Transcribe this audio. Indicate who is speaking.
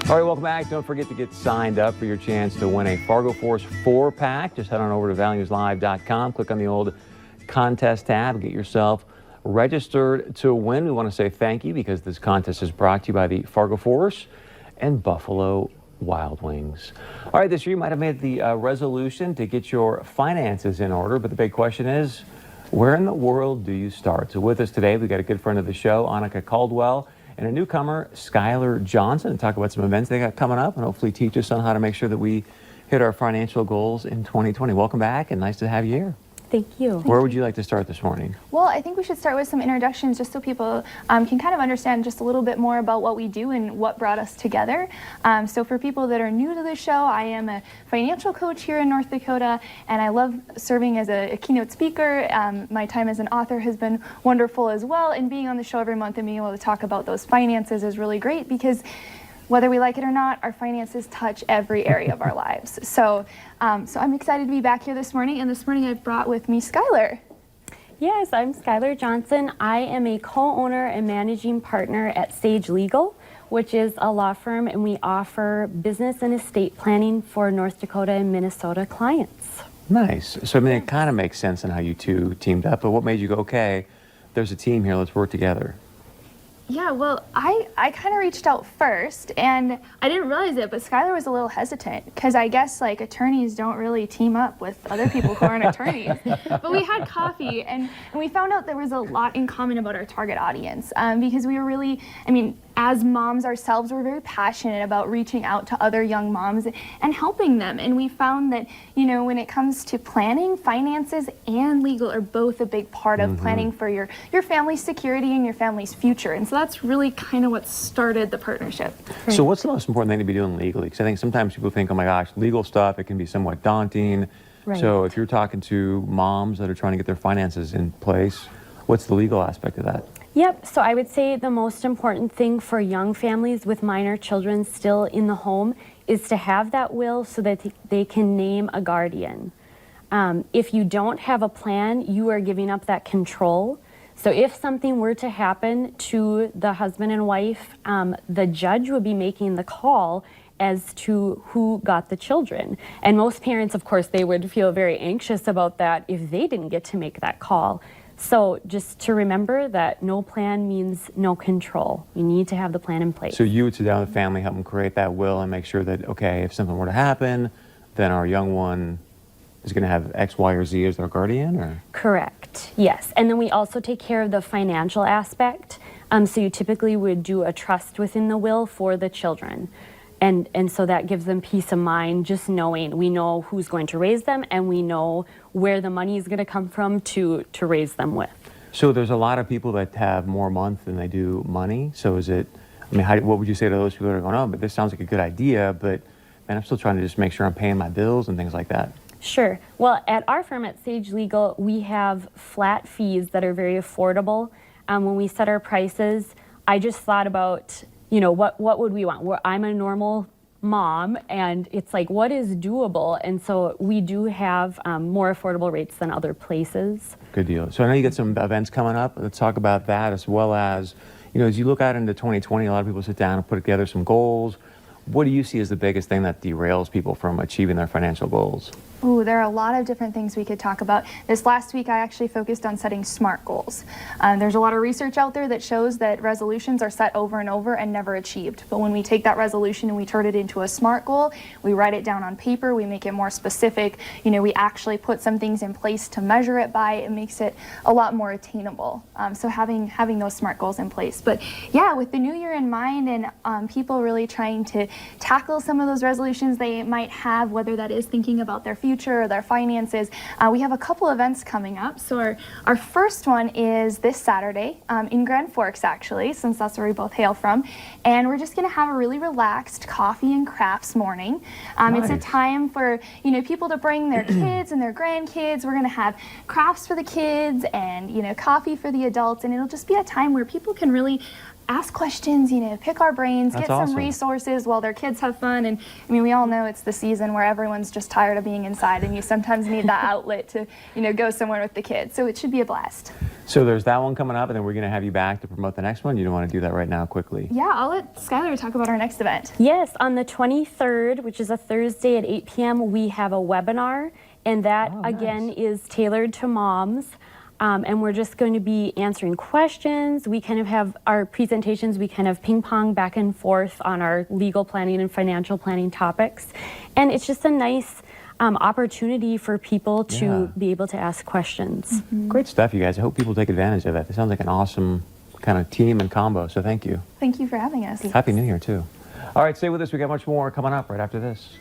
Speaker 1: All right, welcome back. Don't forget to get signed up for your chance to win a Fargo Force 4-pack. Just head on over to valueslive.com, click on the old contest tab, get yourself registered to win. We want to say thank you because this contest is brought to you by the Fargo Force and Buffalo Wild Wings. All right, this year you might have made the resolution to get your finances in order, but the big question is, where in the world do you start? So with us today, we've got a good friend of the show, Annika Caldwell, and a newcomer, Skylar Johnson, to talk about some events they got coming up and hopefully teach us on how to make sure that we hit our financial goals in 2020. Welcome back and nice to have you here.
Speaker 2: Thank you.
Speaker 1: Where would you like to start this morning?
Speaker 3: Well, I think we should start with some introductions just so people can kind of understand just a little bit more about what we do and what brought us together. So for people that are new to the show, I am a financial coach here in North Dakota, and I love serving as a keynote speaker. My time as an author has been wonderful as well, and being on the show every month and being able to talk about those finances is really great because whether we like it or not, our finances touch every area of our lives. So I'm excited to be back here this morning, and this morning I've brought with me Skylar.
Speaker 2: Yes, I'm Skylar Johnson. I am a co-owner and managing partner at Sage Legal, which is a law firm, and we offer business and estate planning for North Dakota and Minnesota clients.
Speaker 1: Nice. So I mean, it kind of makes sense in how you two teamed up, but what made you go, okay, there's a team here, let's work together?
Speaker 3: Yeah, well, I kind of reached out first, and I didn't realize it, but Skylar was a little hesitant because I guess like attorneys don't really team up with other people who aren't attorneys. But we had coffee, and we found out there was a lot in common about our target audience because we were really, as moms ourselves, we're very passionate about reaching out to other young moms and helping them. And we found that, when it comes to planning, finances and legal are both a big part of planning for your family's security and your family's future. And so that's really kind of what started the partnership.
Speaker 1: So what's the most important thing to be doing legally? Because I think sometimes people think, oh my gosh, legal stuff, it can be somewhat daunting.
Speaker 2: Right.
Speaker 1: So if you're talking to moms that are trying to get their finances in place, what's the legal aspect of that?
Speaker 2: Yep, so I would say the most important thing for young families with minor children still in the home is to have that will so that they can name a guardian. If you don't have a plan, you are giving up that control. So if something were to happen to the husband and wife, the judge would be making the call as to who got the children. And most parents, of course, they would feel very anxious about that if they didn't get to make that call. So just to remember that no plan means no control. You need to have the plan in place.
Speaker 1: So you would sit down with the family, help them create that will and make sure that, okay, if something were to happen, then our young one is going to have X, Y, or Z as their guardian? Or?
Speaker 2: Correct, yes. And then we also take care of the financial aspect. So you typically would do a trust within the will for the children. And so that gives them peace of mind, just knowing we know who's going to raise them and we know where the money is going to come from to raise them with.
Speaker 1: So there's a lot of people that have more month than they do money. So is it, what would you say to those people that are going, oh, but this sounds like a good idea, but man, I'm still trying to just make sure I'm paying my bills and things like that? Sure.
Speaker 2: Well, at our firm at Sage Legal, we have flat fees that are very affordable. When we set our prices, I just thought about, what would we want? I'm a normal mom, and it's like, what is doable? And so we do have more affordable rates than other places.
Speaker 1: Good deal. So I know you got some events coming up. Let's talk about that, as well as, as you look out into 2020, a lot of people sit down and put together some goals. What do you see as the biggest thing that derails people from achieving their financial goals?
Speaker 3: Ooh, there are a lot of different things we could talk about. This last week, I actually focused on setting SMART goals. There's a lot of research out there that shows that resolutions are set over and over and never achieved. But when we take that resolution and we turn it into a SMART goal, we write it down on paper, we make it more specific, we actually put some things in place to measure it by, it makes it a lot more attainable. So having those SMART goals in place. But yeah, with the new year in mind and people really trying to tackle some of those resolutions they might have, whether that is thinking about their future or their finances, we have a couple events coming up. So our first one is this Saturday in Grand Forks, actually, since that's where we both hail from. And we're just going to have a really relaxed coffee and crafts morning.
Speaker 1: Nice.
Speaker 3: It's a time for people to bring their kids and their grandkids. We're going to have crafts for the kids and coffee for the adults, and it'll just be a time where people can really ask questions, pick our brains,
Speaker 1: That's
Speaker 3: get some
Speaker 1: awesome.
Speaker 3: resources while their kids have fun. And I mean, we all know it's the season where everyone's just tired of being inside, and you sometimes need that outlet to, go somewhere with the kids. So it should be a blast.
Speaker 1: So there's that one coming up, and then we're going to have you back to promote the next one. You don't want to do that right now quickly.
Speaker 3: Yeah, I'll let Skylar talk about our next event.
Speaker 2: Yes, on the 23rd, which is a Thursday at 8 p.m., we have a webinar, and that again is tailored to moms. And we're just going to be answering questions. We kind of have our presentations, we kind of ping pong back and forth on our legal planning and financial planning topics. And it's just a nice opportunity for people to be able to ask questions.
Speaker 1: Great stuff, you guys. I hope people take advantage of that. It sounds like an awesome kind of team and combo, so thank you.
Speaker 3: Thank you for having us.
Speaker 1: Happy New Year, too. All right, stay with us. We got much more coming up right after this.